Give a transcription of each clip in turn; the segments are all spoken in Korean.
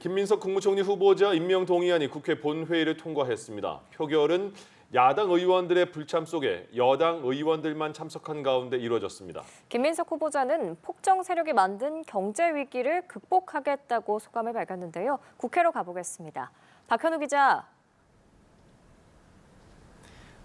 김민석 국무총리 후보자 임명 동의안이 국회 본회의를 통과했습니다. 표결은 야당 의원들의 불참 속에 여당 의원들만 참석한 가운데 이루어졌습니다. 김민석 후보자는 폭정 세력이 만든 경제 위기를 극복하겠다고 소감을 밝혔는데요. 국회로 가보겠습니다. 박현우 기자.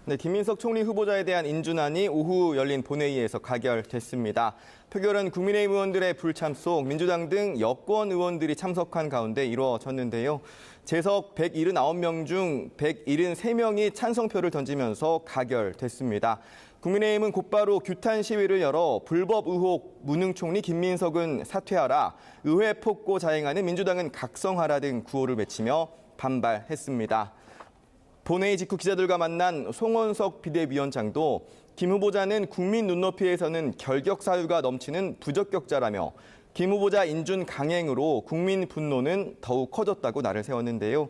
네, 김민석 총리 후보자에 대한 인준안이 오후 열린 본회의에서 가결됐습니다. 표결은 국민의힘 의원들의 불참 속 민주당 등 여권 의원들이 참석한 가운데 이루어졌는데요. 재석 179명 중 173명이 찬성표를 던지면서 가결됐습니다. 국민의힘은 곧바로 규탄 시위를 열어 불법 의혹 무능 총리 김민석은 사퇴하라, 의회 폭고 자행하는 민주당은 각성하라 등 구호를 외치며 반발했습니다. 본회의 직후 기자들과 만난 송원석 비대위원장도 김 후보자는 국민 눈높이에서는 결격 사유가 넘치는 부적격자라며 김 후보자 인준 강행으로 국민 분노는 더욱 커졌다고 날을 세웠는데요.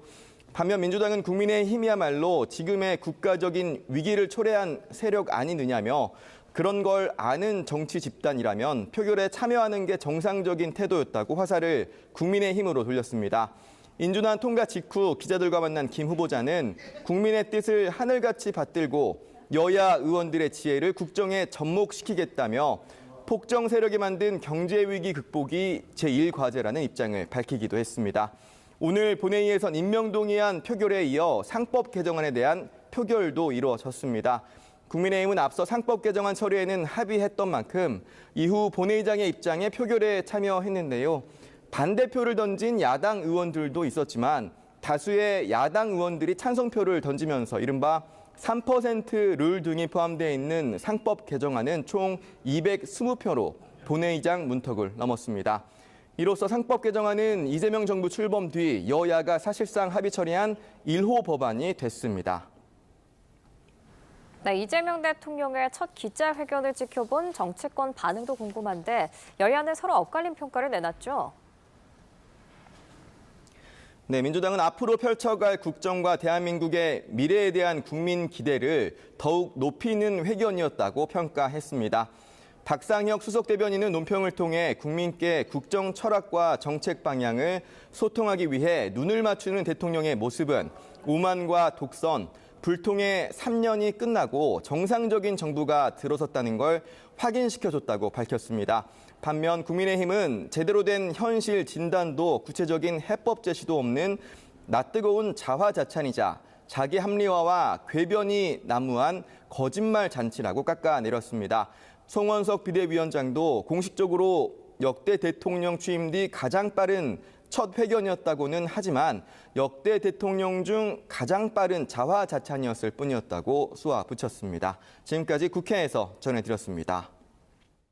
반면 민주당은 국민의힘이야말로 지금의 국가적인 위기를 초래한 세력 아니느냐며 그런 걸 아는 정치 집단이라면 표결에 참여하는 게 정상적인 태도였다고 화살을 국민의힘으로 돌렸습니다. 인준안 통과 직후 기자들과 만난 김 후보자는 국민의 뜻을 하늘같이 받들고 여야 의원들의 지혜를 국정에 접목시키겠다며 폭정 세력이 만든 경제 위기 극복이 제1과제라는 입장을 밝히기도 했습니다. 오늘 본회의에선 임명동의안 표결에 이어 상법 개정안에 대한 표결도 이루어졌습니다. 국민의힘은 앞서 상법 개정안 처리에는 합의했던 만큼 이후 본회의장의 입장에 표결에 참여했는데요. 반대표를 던진 야당 의원들도 있었지만 다수의 야당 의원들이 찬성표를 던지면서 이른바 3% 룰 등이 포함되어 있는 상법 개정안은 총 220표로 본회의장 문턱을 넘었습니다. 이로써 상법 개정안은 이재명 정부 출범 뒤 여야가 사실상 합의 처리한 1호 법안이 됐습니다. 네, 이재명 대통령의 첫 기자회견을 지켜본 정치권 반응도 궁금한데 여야는 서로 엇갈린 평가를 내놨죠. 네, 민주당은 앞으로 펼쳐갈 국정과 대한민국의 미래에 대한 국민 기대를 더욱 높이는 회견이었다고 평가했습니다. 박상혁 수석대변인은 논평을 통해 국민께 국정 철학과 정책 방향을 소통하기 위해 눈을 맞추는 대통령의 모습은 오만과 독선, 불통의 3년이 끝나고 정상적인 정부가 들어섰다는 걸 확인시켜줬다고 밝혔습니다. 반면 국민의힘은 제대로 된 현실 진단도 구체적인 해법 제시도 없는 낯뜨거운 자화자찬이자 자기 합리화와 궤변이 난무한 거짓말 잔치라고 깎아내렸습니다. 송원석 비대위원장도 공식적으로 역대 대통령 취임 뒤 가장 빠른 첫 회견이었다고는 하지만 역대 대통령 중 가장 빠른 자화자찬이었을 뿐이었다고 쏘아붙였습니다. 지금까지 국회에서 전해드렸습니다.